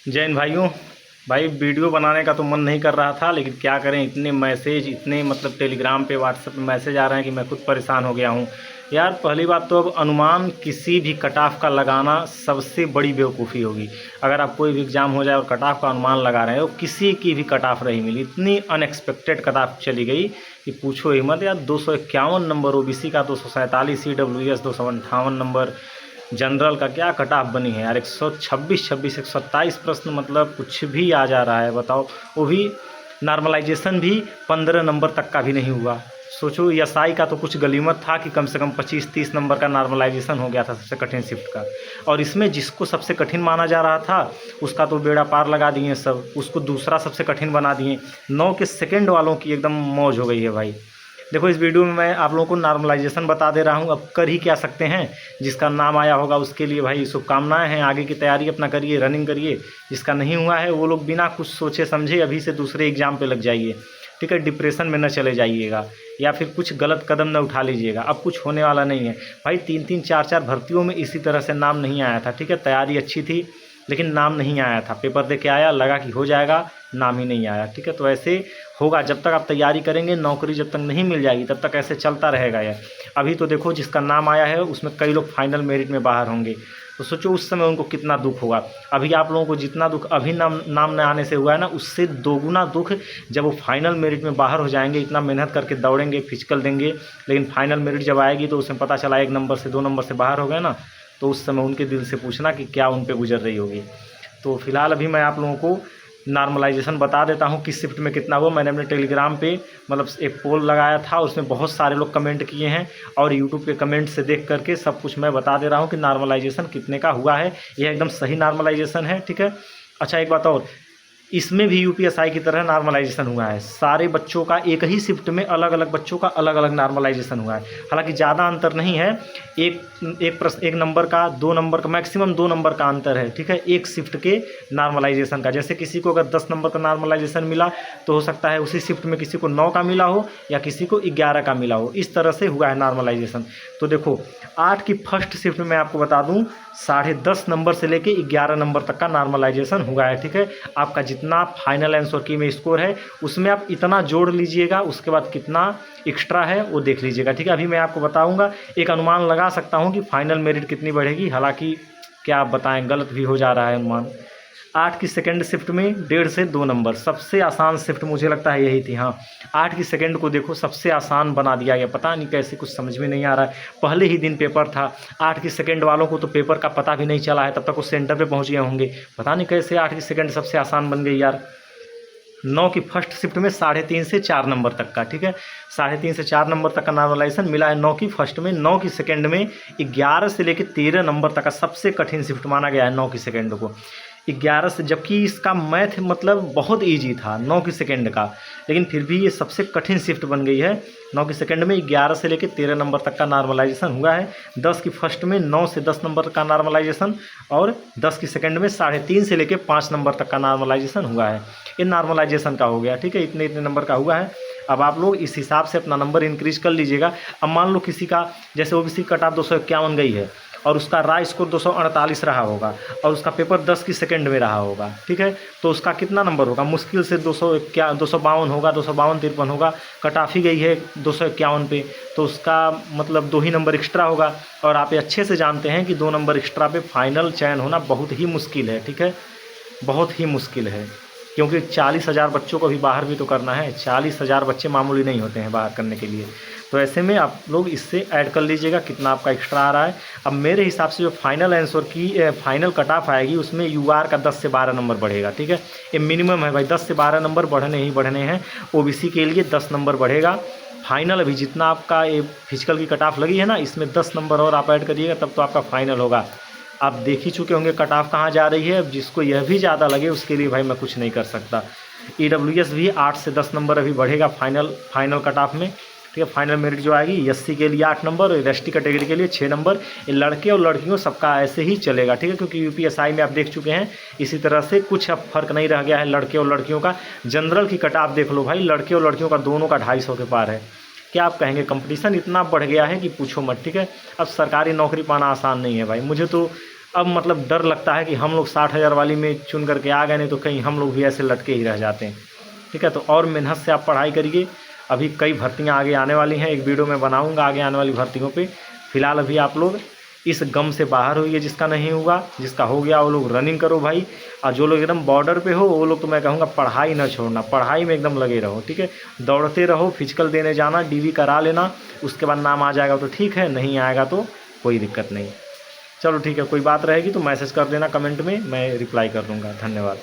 जय हिंद भाइयों। भाई वीडियो बनाने का तो मन नहीं कर रहा था, लेकिन क्या करें, इतने मैसेज, इतने मतलब टेलीग्राम पे, व्हाट्सएप पे मैसेज आ रहे हैं कि मैं खुद परेशान हो गया हूँ। यार पहली बात तो अब अनुमान किसी भी कट ऑफ का लगाना सबसे बड़ी बेवकूफ़ी होगी। अगर आप कोई भी एग्ज़ाम हो जाए और कट ऑफ का अनुमान लगा रहे हो, किसी की भी कट ऑफ नहीं मिली, इतनी अनएक्सपेक्टेड कट ऑफ चली गई कि पूछो ही मत। यार 251 नंबर ओबीसी का, 247 ईडब्ल्यूएस, 258 नंबर जनरल का, क्या कट ऑफ बनी है यार। 126 127 प्रश्न, मतलब कुछ भी आ जा रहा है, बताओ। वो भी नॉर्मलाइजेशन भी 15 नंबर तक का भी नहीं हुआ। सोचो एसआई का तो कुछ गलीमत था कि कम से कम 25-30 नंबर का नॉर्मलाइजेशन हो गया था सबसे कठिन शिफ्ट का, और इसमें जिसको सबसे कठिन माना जा रहा था उसका तो बेड़ा पार लगा दिए सब, उसको दूसरा सबसे कठिन बना दिए। 9 के सेकंड वालों की एकदम मौज हो गई है भाई। देखो इस वीडियो में मैं आप लोगों को नॉर्मलाइजेशन बता दे रहा हूँ। अब कर ही क्या सकते हैं, जिसका नाम आया होगा उसके लिए भाई शुभकामनाएं हैं, आगे की तैयारी अपना करिए, रनिंग करिए। जिसका नहीं हुआ है वो लोग बिना कुछ सोचे समझे अभी से दूसरे एग्ज़ाम पे लग जाइए, ठीक है। डिप्रेशन में न चले जाइएगा या फिर कुछ गलत कदम न उठा लीजिएगा। अब कुछ होने वाला नहीं है भाई। 3-3 4-4 भर्तियों में इसी तरह से नाम नहीं आया था, ठीक है। तैयारी अच्छी थी लेकिन नाम नहीं आया था। पेपर दे के आया, लगा कि हो जाएगा, नाम ही नहीं आया, ठीक है। तो ऐसे होगा, जब तक आप तैयारी करेंगे, नौकरी जब तक नहीं मिल जाएगी तब तक ऐसे चलता रहेगा यार। अभी तो देखो जिसका नाम आया है उसमें कई लोग फाइनल मेरिट में बाहर होंगे, तो सोचो उस समय उनको कितना दुख होगा। अभी आप लोगों को जितना दुख अभी नाम न आने से हुआ है ना, उससे दोगुना दुख जब वो फाइनल मेरिट में बाहर हो जाएंगे। इतना मेहनत करके दौड़ेंगे, फिजिकल देंगे, लेकिन फाइनल मेरिट जब आएगी तो उसमें पता चला 1 नंबर से 2 नंबर से बाहर हो गए ना, तो उस समय उनके दिल से पूछना कि क्या उन पर गुजर रही होगी। तो फिलहाल अभी मैं आप लोगों को नॉर्मलाइजेशन बता देता हूँ किस शिफ्ट में कितना हुआ। मैंने अपने टेलीग्राम पे मतलब एक पोल लगाया था, उसमें बहुत सारे लोग कमेंट किए हैं, और यूट्यूब पे कमेंट से देख करके सब कुछ मैं बता दे रहा हूँ कि नॉर्मलाइजेशन कितने का हुआ है। यह एकदम सही नॉर्मलाइजेशन है, ठीक है। अच्छा एक बात और, इसमें भी यूपीएसआई की तरह नॉर्मलाइजेशन हुआ है। सारे बच्चों का एक ही शिफ्ट में अलग अलग बच्चों का अलग अलग नॉर्मलाइजेशन हुआ है। हालांकि ज़्यादा अंतर नहीं है, एक नंबर का, 2 नंबर का, मैक्सिमम 2 नंबर का अंतर है, ठीक है, एक शिफ्ट के नॉर्मलाइजेशन का। जैसे किसी को अगर 10 नंबर का नॉर्मलाइजेशन मिला तो हो सकता है उसी शिफ्ट में किसी को 9 का मिला हो या किसी को 11 का मिला हो। इस तरह से हुआ है नॉर्मलाइजेशन। तो देखो 8 की फर्स्ट शिफ्ट में मैं आपको बता दूँ 10.5 नंबर से लेके 11 नंबर तक का नॉर्मलाइजेशन हुआ है, ठीक है। आपका जितना फाइनल आंसर की में स्कोर है उसमें आप इतना जोड़ लीजिएगा, उसके बाद कितना एक्स्ट्रा है वो देख लीजिएगा, ठीक है। अभी मैं आपको बताऊंगा, एक अनुमान लगा सकता हूं कि फाइनल मेरिट कितनी बढ़ेगी, हालांकि क्या आप बताएं, गलत भी हो जा रहा है अनुमान। 8 की सेकंड शिफ्ट में 1.5 से 2 नंबर, सबसे आसान शिफ्ट मुझे लगता है यही थी। हाँ 8 की सेकंड को देखो सबसे आसान बना दिया गया, पता नहीं कैसे, कुछ समझ में नहीं आ रहा है। पहले ही दिन पेपर था, 8 की सेकंड वालों को तो पेपर का पता भी नहीं चला है, तब तक वो सेंटर पे पहुंच गए होंगे। पता नहीं कैसे 8 की सेकंड सबसे आसान बन गई यार। 9 की फर्स्ट शिफ्ट में 3.5 से 4 नंबर तक का, ठीक है, 3.5 से 4 नंबर तक का नॉर्मलाइजेशन मिला है 9 की फर्स्ट में। 9 की सेकंड में 11 से लेकर 13 नंबर तक का सबसे कठिन शिफ्ट माना गया है 9 की सेकंड को। 11 से, जबकि इसका मैथ मतलब बहुत ईजी था 9 की सेकंड का, लेकिन फिर भी ये सबसे कठिन शिफ्ट बन गई है। 9 की सेकंड में 11 से लेकर 13 नंबर तक का नॉर्मलाइजेशन हुआ है। 10 की फर्स्ट में 9 से 10 नंबर का नॉर्मलाइजेशन, और 10 की सेकंड में 3.5 से लेकर 5 नंबर तक का नॉर्मलाइजेशन हुआ है। ये नॉर्मलाइजेशन का हो गया, ठीक है, इतने इतने नंबर का हुआ है। अब आप लोग इस हिसाब से अपना नंबर इंक्रीज कर लीजिएगा। अब मान लो किसी का, जैसे ओबीसी कट ऑफ 251 गई है और उसका राय स्कोर 248 रहा होगा, और उसका पेपर 10 की सेकंड में रहा होगा, ठीक है, तो उसका कितना नंबर होगा, मुश्किल से 252 होगा, 252-53 होगा। कट ऑफ ही गई है 251 पे, तो उसका मतलब 2 ही नंबर एक्स्ट्रा होगा। और आप अच्छे से जानते हैं कि 2 नंबर एक्स्ट्रा पे फाइनल चयन होना बहुत ही मुश्किल है, ठीक है, बहुत ही मुश्किल है, क्योंकि 40,000 बच्चों को भी बाहर भी तो करना है। 40,000 बच्चे मामूली नहीं होते हैं बाहर करने के लिए। तो ऐसे में आप लोग इससे ऐड कर लीजिएगा कितना आपका एक्स्ट्रा आ रहा है। अब मेरे हिसाब से जो फाइनल आंसर की फाइनल कट ऑफ आएगी उसमें यूआर का 10 से 12 नंबर बढ़ेगा, ठीक है, ये मिनिमम है भाई, 10 से 12 नंबर बढ़ने ही बढ़ने हैं। ओबीसी के लिए 10 नंबर बढ़ेगा फाइनल। अभी जितना आपका ये फिजिकल की कट ऑफ लगी है ना, इसमें 10 नंबर और आप ऐड करिएगा, तब तो आपका फाइनल होगा। आप देख ही चुके होंगे कट ऑफ कहाँ जा रही है। अब जिसको यह भी ज़्यादा लगे उसके लिए भाई मैं कुछ नहीं कर सकता। ईडब्ल्यूएस भी 8 से 10 नंबर अभी बढ़ेगा फाइनल कट ऑफ में, ठीक है। फाइनल मेरिट जो आएगी एससी के लिए 8 नंबर और एसटी कैटेगरी के लिए 6 नंबर। ये लड़के और लड़कियों सबका ऐसे ही चलेगा, ठीक है, क्योंकि यूपीएसआई में आप देख चुके हैं इसी तरह से कुछ अब फर्क नहीं रह गया है लड़के और लड़कियों का। जनरल की कट ऑफ देख लो भाई, लड़के और लड़कियों का दोनों का 250 के पार है। क्या आप कहेंगे, कंपटीशन इतना बढ़ गया है कि पूछो मत, ठीक है। अब सरकारी नौकरी पाना आसान नहीं है भाई। मुझे तो अब मतलब डर लगता है कि हम लोग 60,000 वाली में चुन करके आ गए, नहीं तो कहीं हम लोग भी ऐसे लटके ही रह जाते हैं। ठीक है, तो और मेहनत से आप पढ़ाई करिए। अभी कई भर्तियां आगे आने वाली हैं, एक वीडियो में बनाऊंगा आगे आने वाली भर्तियों पे। फिलहाल अभी आप लोग इस गम से बाहर होइए, जिसका नहीं हुआ, जिसका हो गया वो लोग रनिंग करो भाई। और जो लोग एकदम बॉर्डर पे हो वो लोग तो मैं कहूँगा पढ़ाई ना छोड़ना, पढ़ाई में एकदम लगे रहो। ठीक है, दौड़ते रहो, फिजिकल देने जाना, डीवी करा लेना, उसके बाद नाम आ जाएगा तो ठीक है, नहीं आएगा तो कोई दिक्कत नहीं। चलो ठीक है, कोई बात रहेगी तो मैसेज कर देना कमेंट में, मैं रिप्लाई कर दूँगा। धन्यवाद।